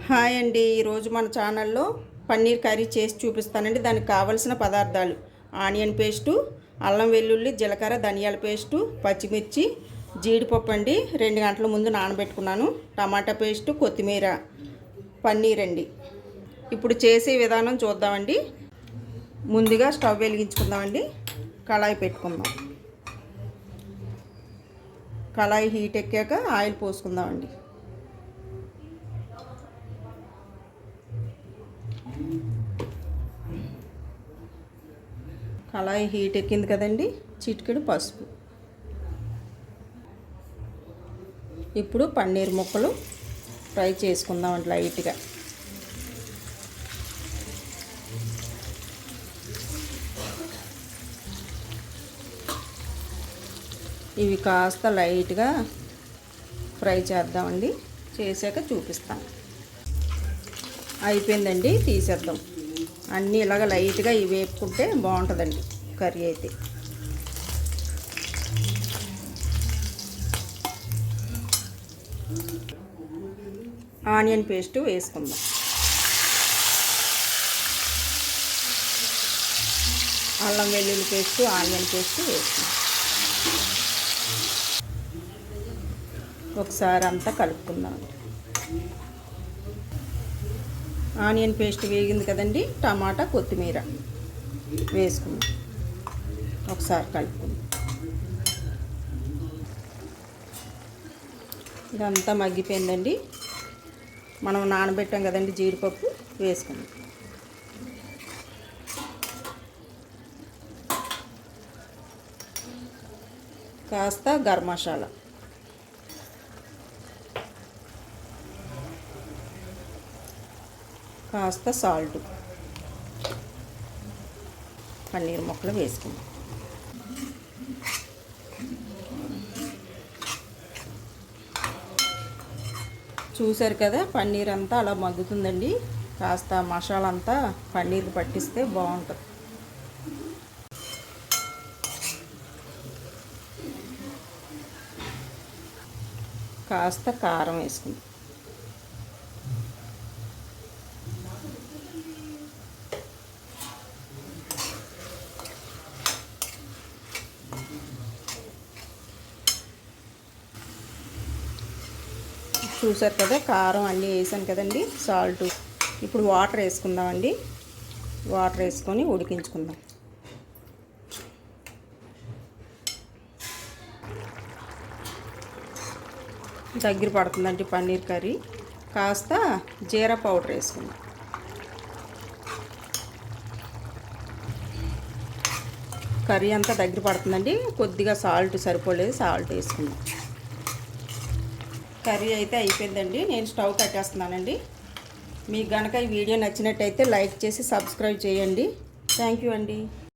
Hi అండి, ఈరోజు మన ఛానల్లో పన్నీర్ కర్రీ చేసి చూపిస్తానండి. దానికి కావలసిన పదార్థాలు: ఆనియన్ పేస్టు, అల్లం వెల్లుల్లి జీలకర్ర ధనియాల పేస్టు, పచ్చిమిర్చి, జీడిపప్పు అండి 2 గంటల ముందు నానబెట్టుకున్నాను, టమాటా పేస్టు, కొత్తిమీర, పన్నీర్ అండి. ఇప్పుడు చేసే విధానం చూద్దామండి. ముందుగా స్టవ్ వెలిగించుకుందామండి. కళాయి పెట్టుకుందాం. కళాయి హీట్ ఎక్కాక ఆయిల్ పోసుకుందామండి. కళాయి హీట్ ఎక్కింది కదండి, చిటికెడు పసుపు. ఇప్పుడు పన్నీర్ ముక్కలు ఫ్రై చేసుకుందామండి లైట్గా. ఇవి కాస్త లైట్గా ఫ్రై చేద్దామండి. చేశాక చూపిస్తాను. అయిపోయిందండి, తీసేద్దాం. అన్నీ ఇలాగ లైట్గా ఇవి వేపుకుంటే బాగుంటుందండి కర్రీ అయితే. ఆనియన్ పేస్ట్ వేసుకుందాం. అల్లం వెల్లుల్లి పేస్టు, ఆనియన్ పేస్ట్ వేసుకుందాం. ఒకసారి అంతా కలుపుకుందాం. ఆనియన్ పేస్ట్ వేగింది కదండి, టమాటా కొత్తిమీర వేసుకుందాం. ఒకసారి కలుపుకుందాం. ఇదంతా మగ్గిపోయిందండి. మనం నానబెట్టాం కదండి జీడిపప్పు, వేసుకుందాం. కాస్త గరం మసాలా, కాస్త సాల్ట్, పన్నీర్ ముక్కలు వేసుకుందాం. చూసారు కదా, పన్నీర్ అంతా అలా మగ్గుతుందండి. కాస్త మసాలా అంతా పన్నీర్కి పట్టిస్తే బాగుంటుంది. కాస్త కారం వేసుకుందాం. చూసారు కదా, కారం అన్నీ వేసాను కదండి, సాల్ట్. ఇప్పుడు వాటర్ వేసుకుందామండి. వాటర్ వేసుకొని ఉడికించుకుందాం. దగ్గర పడుతుందండి పన్నీర్ కర్రీ. కాస్త జీరా పౌడర్ వేసుకుందాం. కర్రీ అంతా దగ్గర పడుతుందండి. కొద్దిగా సాల్ట్ సరిపోలేదు, సాల్ట్ వేసుకుందాం. కర్రీ అయితే అయిపోయిందండి. నేను స్టవ్ కట్టేస్తున్నానండి. మీకు కనుక ఈ వీడియో నచ్చినట్టయితే లైక్ చేసి సబ్స్క్రైబ్ చేయండి. థ్యాంక్ యూ అండి.